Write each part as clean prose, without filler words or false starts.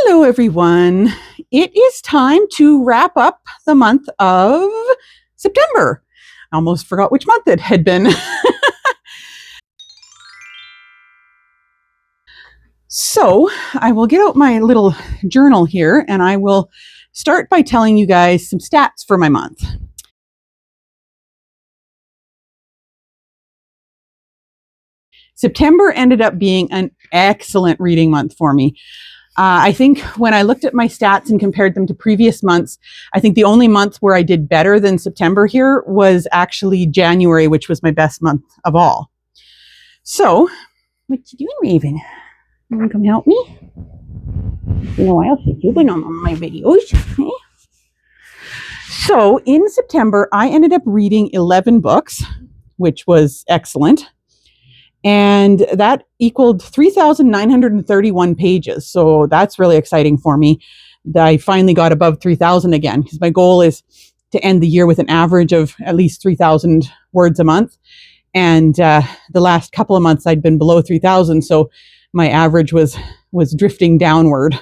Hello, everyone. It is time to wrap up the month of September. I almost forgot which month it had been. So I will get out my little journal here and I will start by telling you guys some stats for my month. September ended up being an excellent reading month for me. I think when I looked at my stats and compared them to previous months, I think the only month where I did better than September here was actually January, which was my best month of all. So, what you doing, Raven? You want to come help me? You know, I'll see you've been on my videos. Okay? So, in September, I ended up reading 11 books, which was excellent. And that equaled 3,931 pages. So that's really exciting for me. I finally got above 3,000 again, because my goal is to end the year with an average of at least 3,000 words a month. And the last couple of months I'd been below 3,000, so my average was drifting downward.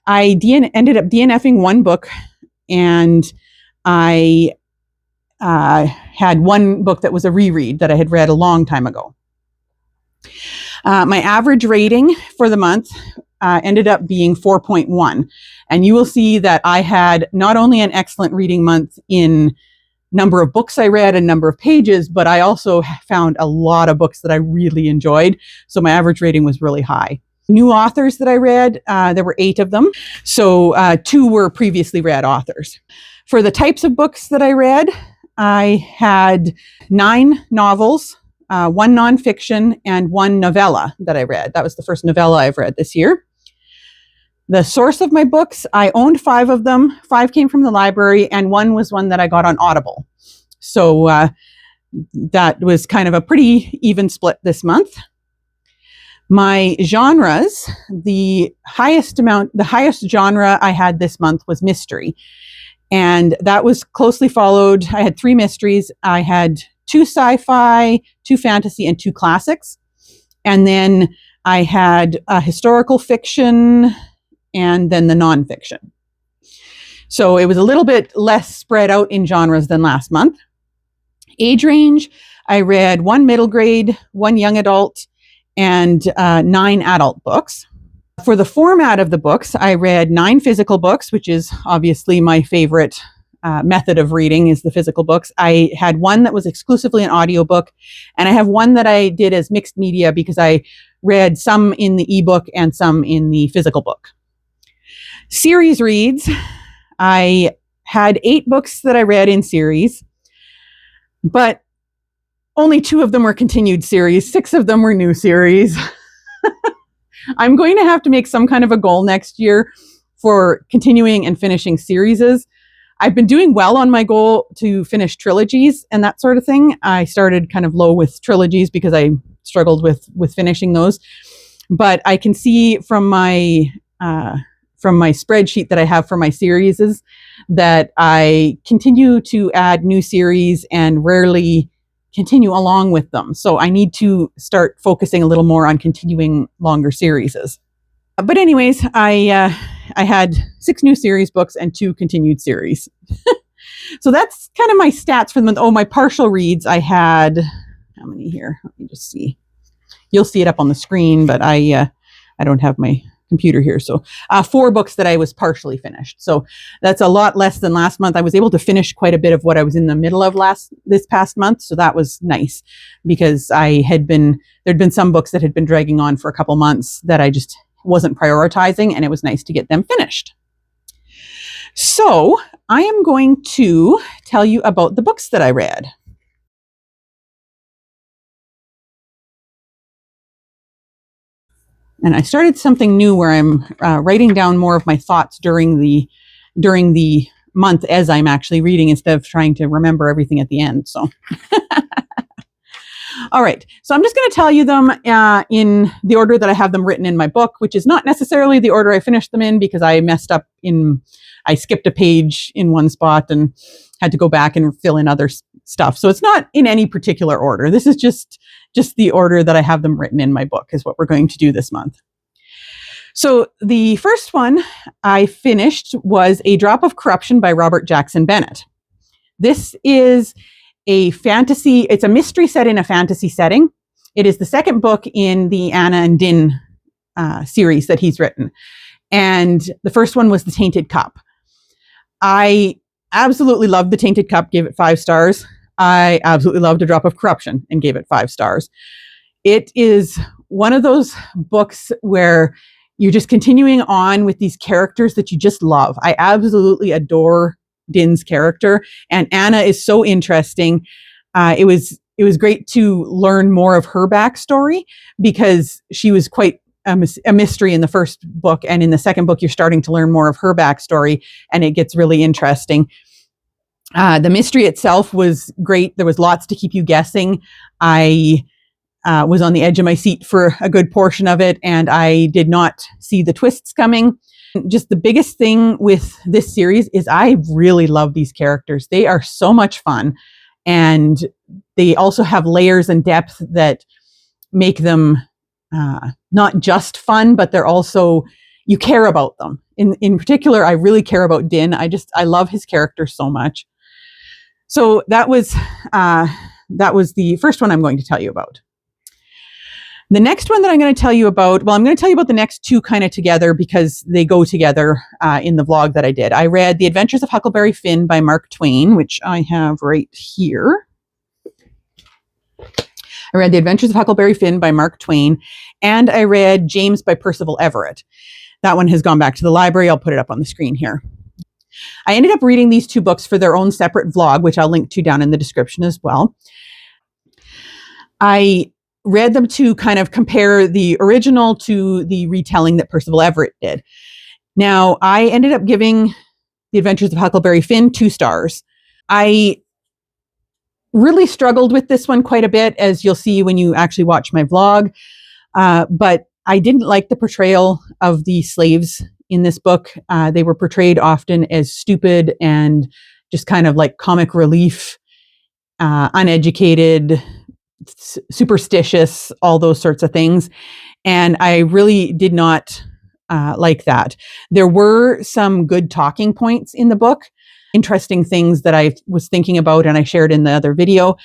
I ended up DNFing one book, and I had one book that was a reread that I had read a long time ago. My average rating for the month ended up being 4.1. And you will see that I had not only an excellent reading month in number of books I read and number of pages, but I also found a lot of books that I really enjoyed. So my average rating was really high. New authors that I read, there were 8 of them. So 2 were previously read authors. For the types of books that I read, I had 9 novels, 1 nonfiction, and 1 novella that I read. That was the first novella I've read this year. The source of my books, I owned 5 of them. 5 came from the library, and 1 was one that I got on Audible. So that was kind of a pretty even split this month. My genres, the highest genre I had this month was mystery. And that was closely followed. I had 3 mysteries. I had 2 sci-fi, 2 fantasy, and 2 classics. And then I had a historical fiction and then the nonfiction. So it was a little bit less spread out in genres than last month. Age range, I read 1 middle grade, 1 young adult, and 9 adult books. For the format of the books, I read 9 physical books, which is obviously my favorite method of reading is the physical books. I had 1 that was exclusively an audiobook, and I have 1 that I did as mixed media because I read some in the ebook and some in the physical book. Series reads, I had 8 books that I read in series, but only 2 of them were continued series. 6 of them were new series. I'm going to have to make some kind of a goal next year for continuing and finishing series. I've been doing well on my goal to finish trilogies and that sort of thing. I started kind of low with trilogies because I struggled with finishing those. But I can see from my spreadsheet that I have for my series that I continue to add new series and rarely continue along with them. So I need to start focusing a little more on continuing longer series. But anyways, I had 6 new series books and 2 continued series. So that's kind of my stats for the month. Oh, my partial reads, I had, how many here? Let me just see. You'll see it up on the screen, but I don't have my computer here. So 4 books that I was partially finished. So that's a lot less than last month. I was able to finish quite a bit of what I was in the middle of this past month. So that was nice because there'd been some books that had been dragging on for a couple months that I just wasn't prioritizing, and it was nice to get them finished. So I am going to tell you about the books that I read. And I started something new where I'm writing down more of my thoughts during the month as I'm actually reading instead of trying to remember everything at the end. So, all right. So I'm just going to tell you them in the order that I have them written in my book, which is not necessarily the order I finished them in because I messed up I skipped a page in one spot and had to go back and fill in other stuff. So it's not in any particular order. This is just the order that I have them written in my book is what we're going to do this month. So the first one I finished was A Drop of Corruption by Robert Jackson Bennett. This is a fantasy, it's a mystery set in a fantasy setting. It is the second book in the Anna and Din series that he's written. And the first one was The Tainted Cup. I absolutely loved The Tainted Cup, gave it 5 stars. I absolutely loved A Drop of Corruption and gave it 5 stars. It is one of those books where you're just continuing on with these characters that you just love. I absolutely adore Din's character, and Anna is so interesting. It was great to learn more of her backstory because she was quite a mystery in the first book, and in the second book you're starting to learn more of her backstory, and it gets really interesting. The mystery itself was great. There was lots to keep you guessing. I was on the edge of my seat for a good portion of it, and I did not see the twists coming. Just the biggest thing with this series is I really love these characters. They are so much fun, and they also have layers and depth that make them not just fun, but they're also, you care about them. In particular, I really care about Din. I love his character so much. So that was the first one I'm going to tell you about. The next one that I'm going to tell you about, well, I'm going to tell you about the next two kind of together because they go together in the vlog that I did. I read The Adventures of Huckleberry Finn by Mark Twain, which I have right here. I read The Adventures of Huckleberry Finn by Mark Twain, and I read James by Percival Everett. That one has gone back to the library. I'll put it up on the screen here. I ended up reading these two books for their own separate vlog, which I'll link to down in the description as well. I read them to kind of compare the original to the retelling that Percival Everett did. Now, I ended up giving The Adventures of Huckleberry Finn 2 stars. I really struggled with this one quite a bit, as you'll see when you actually watch my vlog. But I didn't like the portrayal of the slaves in this book. They were portrayed often as stupid and just kind of like comic relief, uneducated, superstitious, all those sorts of things. And I really did not like that. There were some good talking points in the book, interesting things that I was thinking about and I shared in the other video.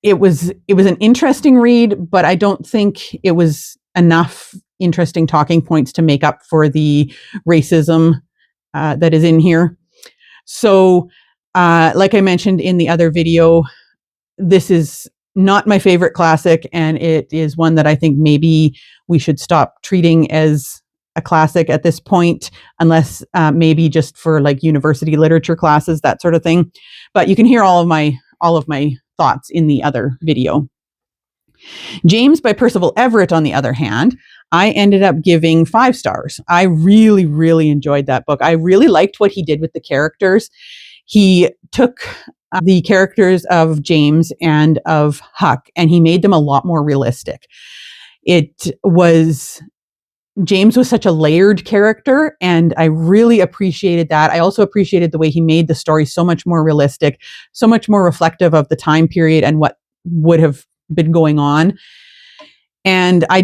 It was an interesting read, but I don't think it was enough interesting talking points to make up for the racism that is in here. So, like I mentioned in the other video, this is not my favorite classic, and it is one that I think maybe we should stop treating as a classic at this point, unless maybe just for like university literature classes, that sort of thing. But you can hear all of my thoughts in the other video. James by Percival Everett, on the other hand, I ended up giving 5 stars. I really, really enjoyed that book. I really liked what he did with the characters. He took the characters of James and of Huck, and he made them a lot more realistic. James was such a layered character, and I really appreciated that. I also appreciated the way he made the story so much more realistic, so much more reflective of the time period and what would have been going on. And I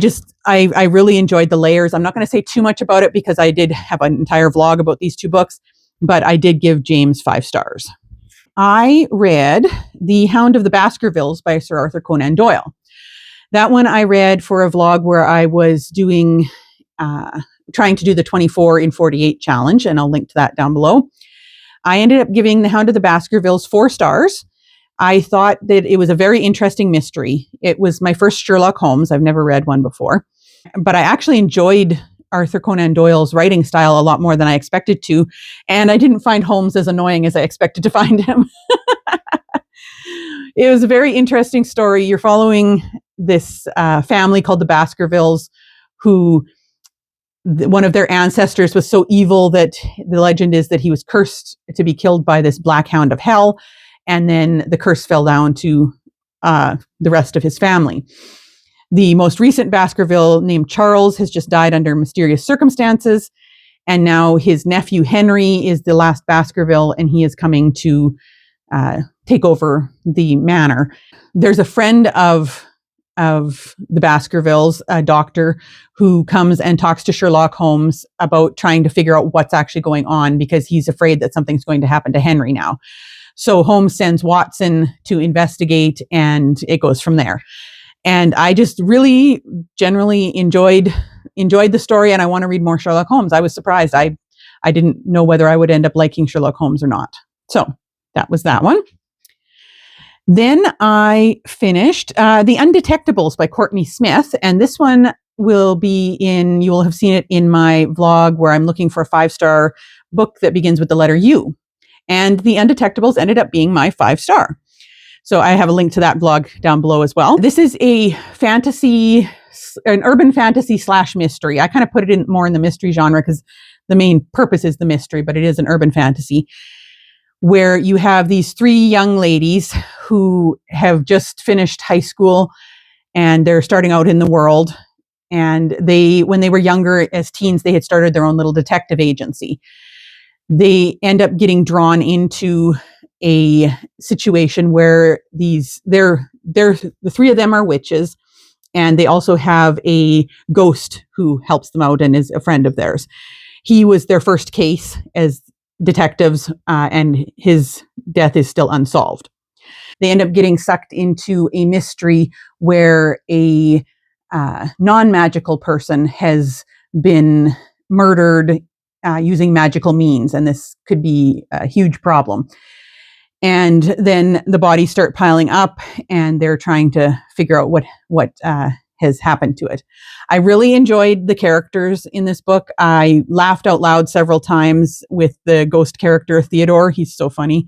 really enjoyed the layers. I'm not going to say too much about it because I did have an entire vlog about these 2 books, but I did give James 5 stars. I read The Hound of the Baskervilles by Sir Arthur Conan Doyle. That one I read for a vlog where I was doing, trying to do the 24 in 48 challenge, and I'll link to that down below. I ended up giving The Hound of the Baskervilles 4 stars. I thought that it was a very interesting mystery. It was my first Sherlock Holmes. I've never read one before, but I actually enjoyed Arthur Conan Doyle's writing style a lot more than I expected to, and I didn't find Holmes as annoying as I expected to find him. It was a very interesting story. You're following this family called the Baskervilles, who one of their ancestors was so evil that the legend is that he was cursed to be killed by this black hound of hell, and then the curse fell down to the rest of his family. The most recent Baskerville, named Charles, has just died under mysterious circumstances, and now his nephew Henry is the last Baskerville, and he is coming to take over the manor. There's a friend of of the Baskervilles, a doctor who comes and talks to Sherlock Holmes about trying to figure out what's actually going on because he's afraid that something's going to happen to Henry now. So Holmes sends Watson to investigate, and it goes from there. And I just really generally enjoyed the story, and I want to read more Sherlock Holmes. I was surprised. I didn't know whether I would end up liking Sherlock Holmes or not. So that was that one. Then I finished The Undetectables by Courtney Smith, and this one will be in, you will have seen it in my vlog where I'm looking for a 5-star book that begins with the letter U. And The Undetectables ended up being my 5-star. So I have a link to that blog down below as well. This is an urban fantasy / mystery. I kind of put it in more in the mystery genre because the main purpose is the mystery, but it is an urban fantasy where you have these 3 young ladies who have just finished high school and they're starting out in the world. And when they were younger as teens, they had started their own little detective agency. They end up getting drawn into a situation where the 3 of them are witches, and they also have a ghost who helps them out and is a friend of theirs. He was their first case as detectives, and his death is still unsolved. They end up getting sucked into a mystery where a non-magical person has been murdered using magical means, and this could be a huge problem. And then the bodies start piling up, and they're trying to figure out what has happened to it. I really enjoyed the characters in this book. I laughed out loud several times with the ghost character, Theodore. He's so funny.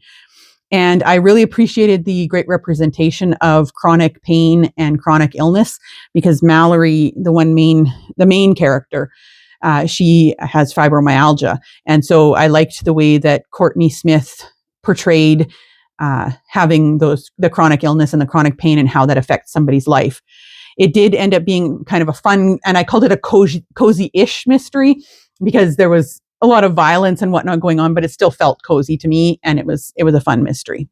And I really appreciated the great representation of chronic pain and chronic illness, because Mallory, the main character, she has fibromyalgia. And so I liked the way that Courtney Smith portrayed having the chronic illness and the chronic pain and how that affects somebody's life. It did end up being kind of a fun, and I called it a cozy-ish mystery because there was a lot of violence and whatnot going on, but it still felt cozy to me, and it was a fun mystery.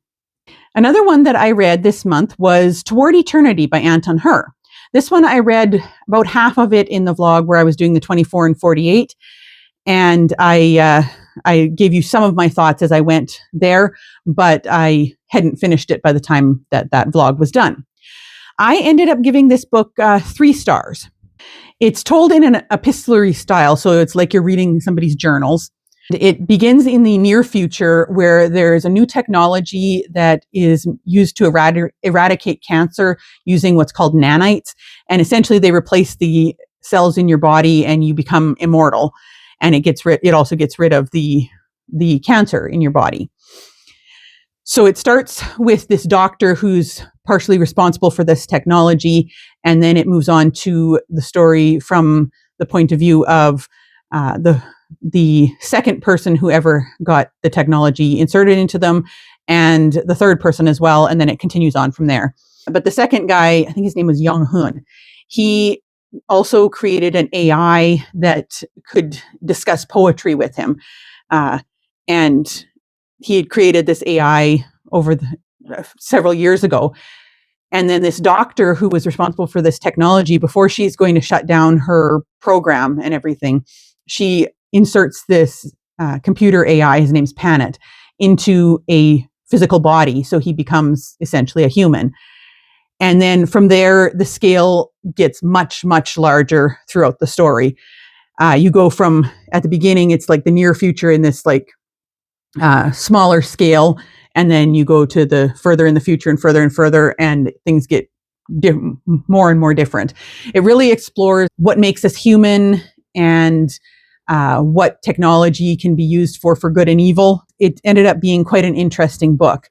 Another one that I read this month was Toward Eternity by Anton Hur. This one I read about half of it in the vlog where I was doing the 24 and 48, and I gave you some of my thoughts as I went there, but I hadn't finished it by the time that vlog was done. I ended up giving this book 3 stars. It's told in an epistolary style, so it's like you're reading somebody's journals. It begins in the near future where there's a new technology that is used to eradicate cancer using what's called nanites. And essentially they replace the cells in your body and you become immortal. And it also gets rid of the cancer in your body. So it starts with this doctor who's partially responsible for this technology, and then it moves on to the story from the point of view of the second person who ever got the technology inserted into them, and the third person as well, and then it continues on from there. But the second guy, I think his name was Young Hun, he also created an AI that could discuss poetry with him, and he had created this AI over several years ago. And then this doctor who was responsible for this technology, before she's going to shut down her program and everything, she inserts this computer AI, his name's Panet, into a physical body. So he becomes essentially a human. And then from there, the scale gets much, much larger throughout the story. You go from, at the beginning, it's like the near future in this like smaller scale, and then you go to the further in the future and further, and things get more and more different. It really explores what makes us human and what technology can be used for good and evil. It ended up being quite an interesting book.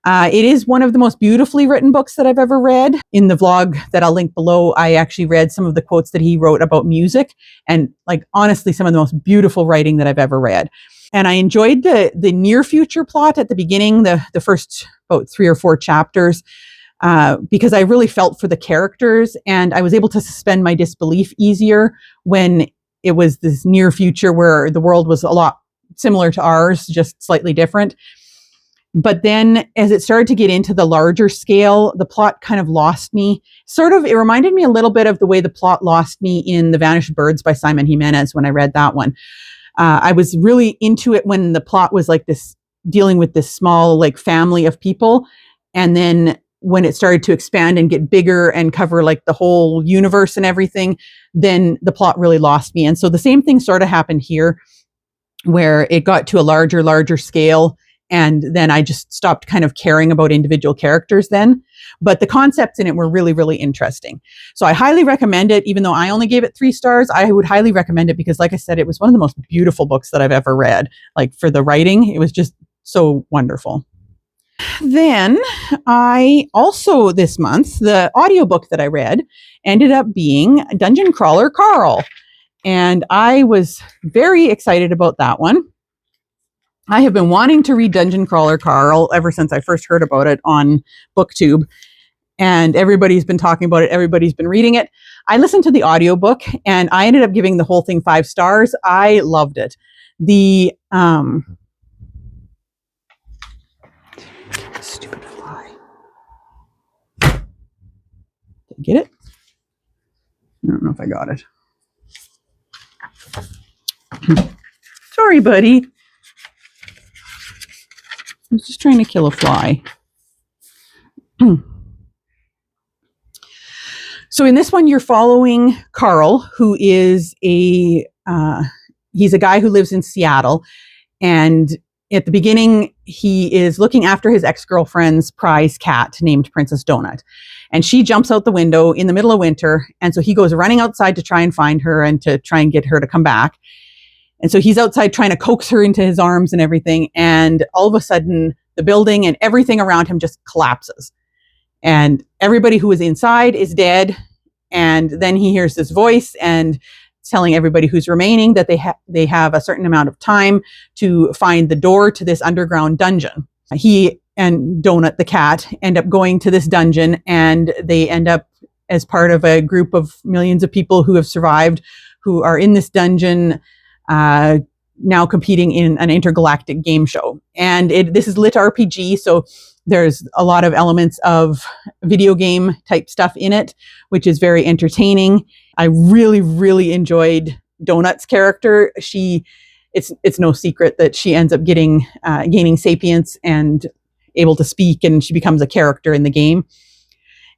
It is one of the most beautifully written books that I've ever read. In the vlog that I'll link below, I actually read some of the quotes that he wrote about music, and like honestly, some of the most beautiful writing that I've ever read. And I enjoyed the near future plot at the beginning, the first about 3 or 4 chapters, because I really felt for the characters, and I was able to suspend my disbelief easier when it was this near future where the world was a lot similar to ours, just slightly different. But then as it started to get into the larger scale, the plot kind of lost me. It reminded me a little bit of the way the plot lost me in The Vanished Birds by Simon Jimenez when I read that one. I was really into it when the plot was like this, dealing with this small like family of people. And then when it started to expand and get bigger and cover like the whole universe and everything, then the plot really lost me. And so the same thing sort of happened here, where it got to a larger scale. And then I just stopped kind of caring about individual characters then. But the concepts in it were really, really interesting. So I highly recommend it. Even though I only gave it 3 stars, I would highly recommend it because, like I said, it was one of the most beautiful books that I've ever read. Like, for the writing, it was just so wonderful. Then I also, this month, the audiobook that I read ended up being Dungeon Crawler Carl. And I was very excited about that one. I have been wanting to read Dungeon Crawler Carl ever since I first heard about it on BookTube. And everybody's been talking about it. Everybody's been reading it. I listened to the audiobook and I ended up giving the whole thing 5 stars. I loved it. Stupid fly. Did I get it? I don't know if I got it. Sorry, buddy. I was just trying to kill a fly. So in this one, you're following Carl, who is he's a guy who lives in Seattle. And at the beginning, he is looking after his ex-girlfriend's prize cat named Princess Donut. And she jumps out the window in the middle of winter. And so he goes running outside to try and find her and to try and get her to come back. And so he's outside trying to coax her into his arms and everything. And all of a sudden, the building and everything around him just collapses. And everybody who was inside is dead. And then he hears this voice and telling everybody who's remaining that they have a certain amount of time to find the door to this underground dungeon. He and Donut, the cat, end up going to this dungeon, and they end up as part of a group of millions of people who have survived, who are in this dungeon, now competing in an intergalactic game show. And this is lit RPG, so there's a lot of elements of video game type stuff in it, which is very entertaining. I really, really enjoyed Donut's character. It's no secret that she ends up gaining sapience and able to speak, and she becomes a character in the game.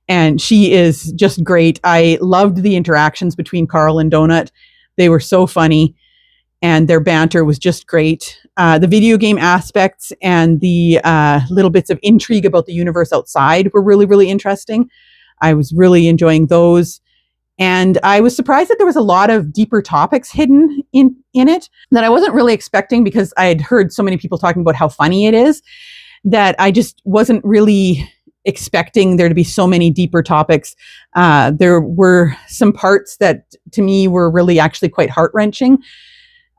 And she is just great. I loved the interactions between Carl and Donut. They were so funny, and their banter was just great. The video game aspects and the little bits of intrigue about the universe outside were really, really interesting. I was really enjoying those. And I was surprised that there was a lot of deeper topics hidden in it that I wasn't really expecting, because I had heard so many people talking about how funny it is, that I just wasn't really expecting there to be so many deeper topics. There were some parts that to me were really actually quite heart-wrenching.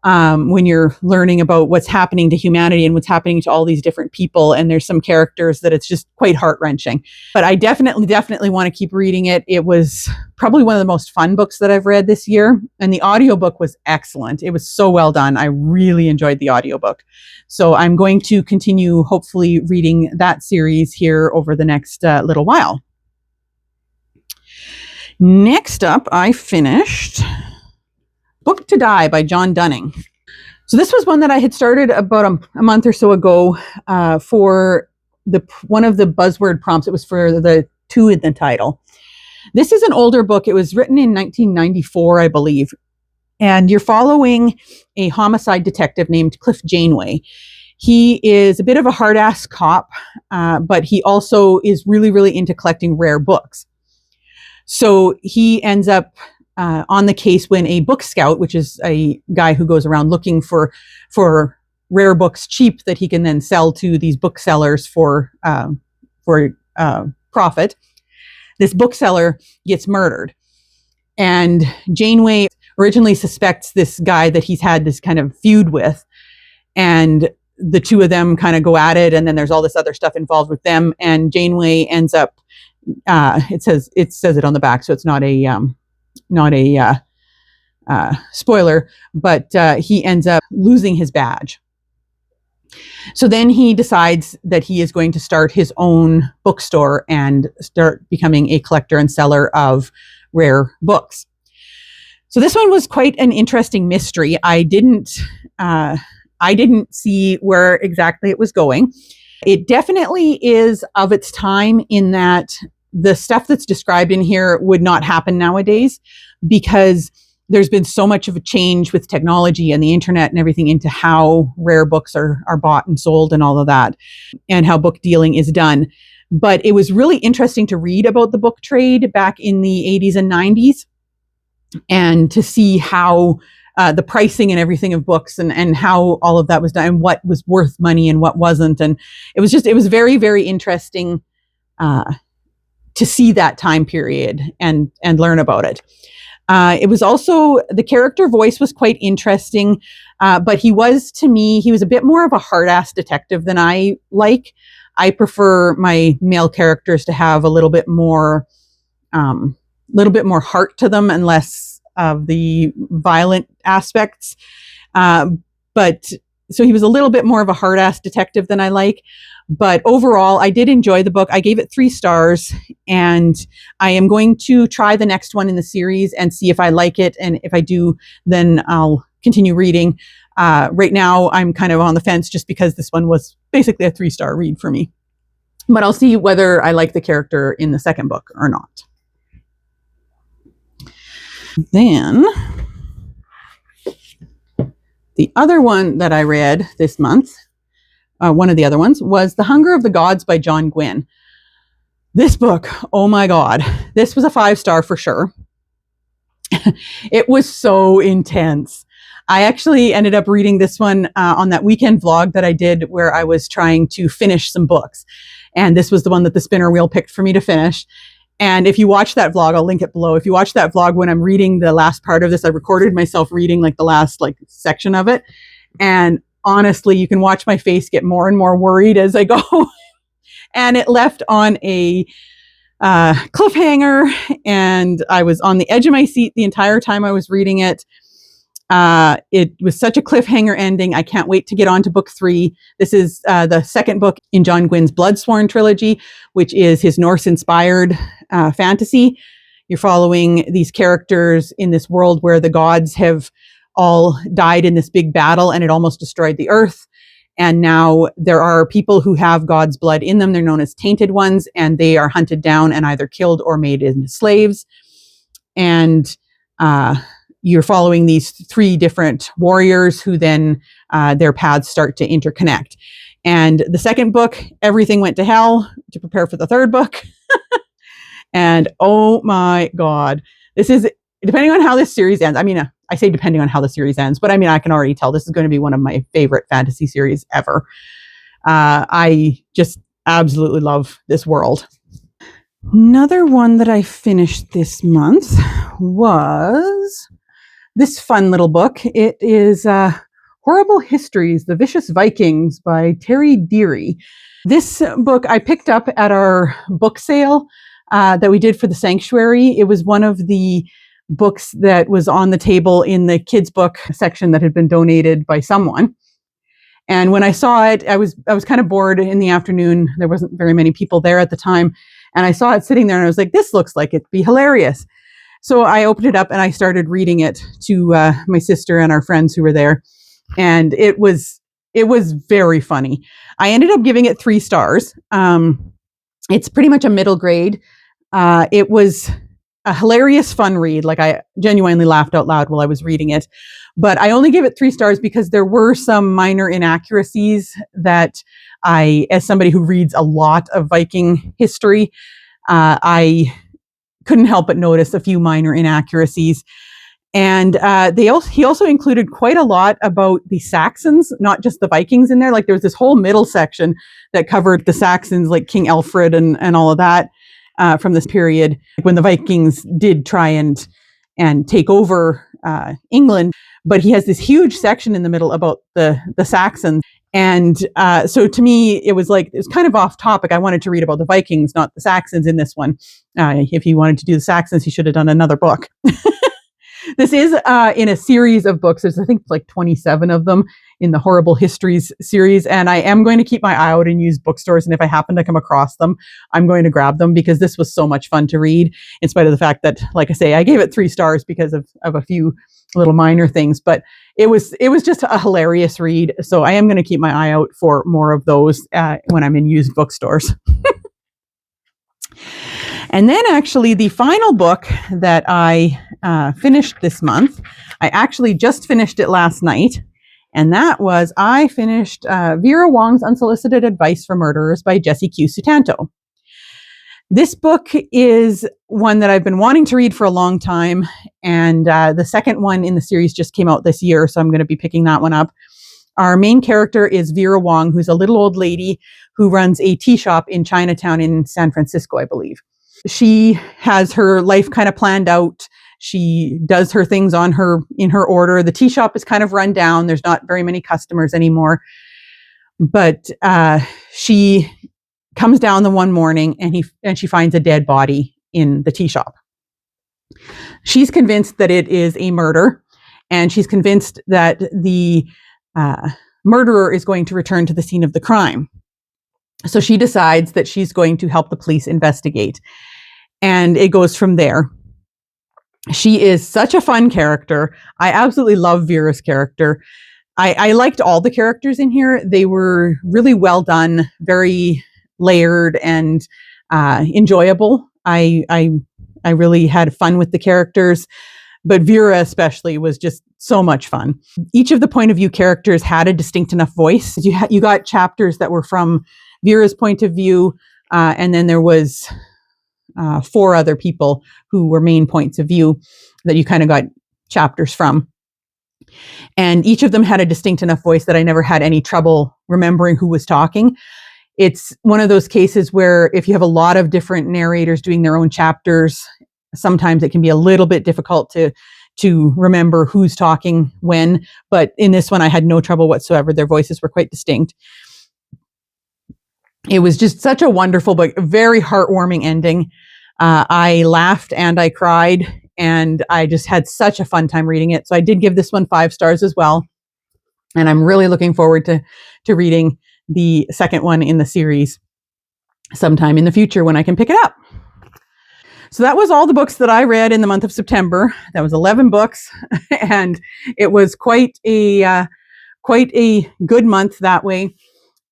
When you're learning about what's happening to humanity and what's happening to all these different people. And there's some characters that it's just quite heart-wrenching. But I definitely want to keep reading it. It was probably one of the most fun books that I've read this year. And the audiobook was excellent. It was so well done. I really enjoyed the audiobook. So I'm going to continue, hopefully, reading that series here over the next little while. Next up, I finished Book to Die by John Dunning. So this was one that I had started about a month or so ago for one of the buzzword prompts. It was for the 2 in the title. This is an older book. It was written in 1994, I believe. And you're following a homicide detective named Cliff Janeway. He is a bit of a hard-ass cop, but he also is really, really into collecting rare books. So he ends up on the case when a book scout, which is a guy who goes around looking for rare books cheap that he can then sell to these booksellers for profit. This bookseller gets murdered, and Janeway originally suspects this guy that he's had this kind of feud with, and the two of them kind of go at it, and then there's all this other stuff involved with them, and Janeway ends up. It says it on the back, so it's not a spoiler, but he ends up losing his badge. So then he decides that he is going to start his own bookstore and start becoming a collector and seller of rare books. So this one was quite an interesting mystery. I didn't see where exactly it was going. It definitely is of its time in that the stuff that's described in here would not happen nowadays, because there's been so much of a change with technology and the internet and everything into how rare books are bought and sold and all of that, and how book dealing is done. But it was really interesting to read about the book trade back in the 80s and 90s, and to see how the pricing and everything of books and how all of that was done, and what was worth money and what wasn't. And it was very, very interesting to see that time period and learn about it. It was also, the character voice was quite interesting, but he was a bit more of a hard-ass detective than I like. I prefer my male characters to have a little bit more heart to them and less of the violent aspects. But so he was a little bit more of a hard-ass detective than I like. But overall, I did enjoy the book. I gave it 3 stars, and I am going to try the next one in the series and see if I like it. And if I do, then I'll continue reading. Right now, I'm kind of on the fence just because this one was basically a 3-star read for me. But I'll see whether I like the character in the second book or not. Then, the other one that I read this month, one of the other ones, was The Hunger of the Gods by John Gwynne. This book, oh my God, this was a 5-star for sure. It was so intense. I actually ended up reading this one on that weekend vlog that I did where I was trying to finish some books. And this was the one that the spinner wheel picked for me to finish. And if you watch that vlog, I'll link it below. If you watch that vlog when I'm reading the last part of this, I recorded myself reading like the last section of it. And honestly, you can watch my face get more and more worried as I go. And it left on a cliffhanger, and I was on the edge of my seat the entire time I was reading it. It was such a cliffhanger ending. I can't wait to get on to book 3. This is the second book in John Gwynne's Bloodsworn trilogy, which is his Norse-inspired fantasy. You're following these characters in this world where the gods have all died in this big battle and it almost destroyed the earth. And now there are people who have God's blood in them. They're known as tainted ones, and they are hunted down and either killed or made into slaves. And you're following these 3 different warriors who then their paths start to interconnect. And the second book, everything went to hell to prepare for the third book. And oh my God, this is, depending on how this series ends. I mean, I say depending on how the series ends, but I mean, I can already tell this is going to be one of my favorite fantasy series ever. I just absolutely love this world. Another one that I finished this month was this fun little book. It is Horrible Histories, The Vicious Vikings by Terry Deary. This book I picked up at our book sale that we did for the Sanctuary. It was one of the books that was on the table in the kids' book section that had been donated by someone. And when I saw it, I was kind of bored in the afternoon. There wasn't very many people there at the time. And I saw it sitting there and I was like, this looks like it'd be hilarious. So I opened it up and I started reading it to my sister and our friends who were there. And it was very funny. I ended up giving it 3 stars. It's pretty much a middle grade. It was a hilarious, fun read. Like, I genuinely laughed out loud while I was reading it. But I only gave it 3 stars because there were some minor inaccuracies that as somebody who reads a lot of Viking history, I couldn't help but notice a few minor inaccuracies. And he also included quite a lot about the Saxons, not just the Vikings in there. Like, there was this whole middle section that covered the Saxons, like King Alfred and all of that from this period when the Vikings did try and take over England. But he has this huge section in the middle about the Saxons. And so to me, it was kind of off topic. I wanted to read about the Vikings, not the Saxons in this one. If he wanted to do the Saxons, he should have done another book. This is in a series of books. There's, I think, like 27 of them in the Horrible Histories series. And I am going to keep my eye out in used bookstores. And if I happen to come across them, I'm going to grab them because this was so much fun to read, in spite of the fact that, like I say, I gave it 3 stars because of a few little minor things. But it was just a hilarious read. So I am going to keep my eye out for more of those when I'm in used bookstores. And then actually the final book that I finished this month, I actually just finished it last night. And that was, I finished Vera Wong's Unsolicited Advice for Murderers by Jessie Q. Sutanto. This book is one that I've been wanting to read for a long time. And the second one in the series just came out this year, so I'm going to be picking that one up. Our main character is Vera Wong, who's a little old lady who runs a tea shop in Chinatown in San Francisco, I believe. She has her life kind of planned out. She does her things in her order. The tea shop is kind of run down. There's not very many customers anymore. But she comes down the one morning and she finds a dead body in the tea shop. She's convinced that it is a murder, and she's convinced that the murderer is going to return to the scene of the crime. So she decides that she's going to help the police investigate. And it goes from there. She is such a fun character. I absolutely love Vera's character. I liked all the characters in here. They were really well done, very layered and enjoyable. I really had fun with the characters, but Vera especially was just so much fun. Each of the point of view characters had a distinct enough voice. You got chapters that were from Vera's point of view, and then there was 4 other people who were main points of view that you kind of got chapters from. And each of them had a distinct enough voice that I never had any trouble remembering who was talking. It's one of those cases where if you have a lot of different narrators doing their own chapters, sometimes it can be a little bit difficult to remember who's talking when. But in this one, I had no trouble whatsoever. Their voices were quite distinct. It was just such a wonderful book, very heartwarming ending. I laughed and I cried, and I just had such a fun time reading it. So I did give this one 5 stars as well. And I'm really looking forward to reading the second one in the series sometime in the future when I can pick it up. So that was all the books that I read in the month of September. That was 11 books, and it was quite a good month that way.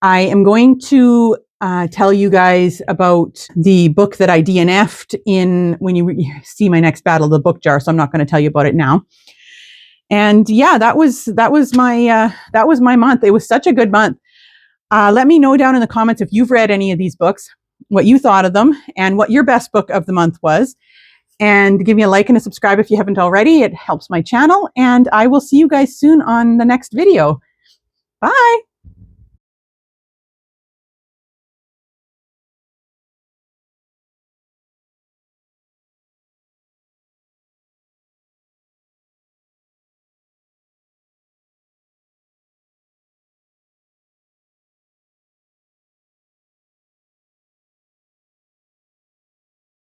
I am going to tell you guys about the book that I DNF'd in when you see my next Battle of the Book Jar. So I'm not going to tell you about it now. And yeah, that was my month. It was such a good month. Let me know down in the comments if you've read any of these books, what you thought of them, and what your best book of the month was. And give me a like and a subscribe if you haven't already. It helps my channel. And I will see you guys soon on the next video. Bye.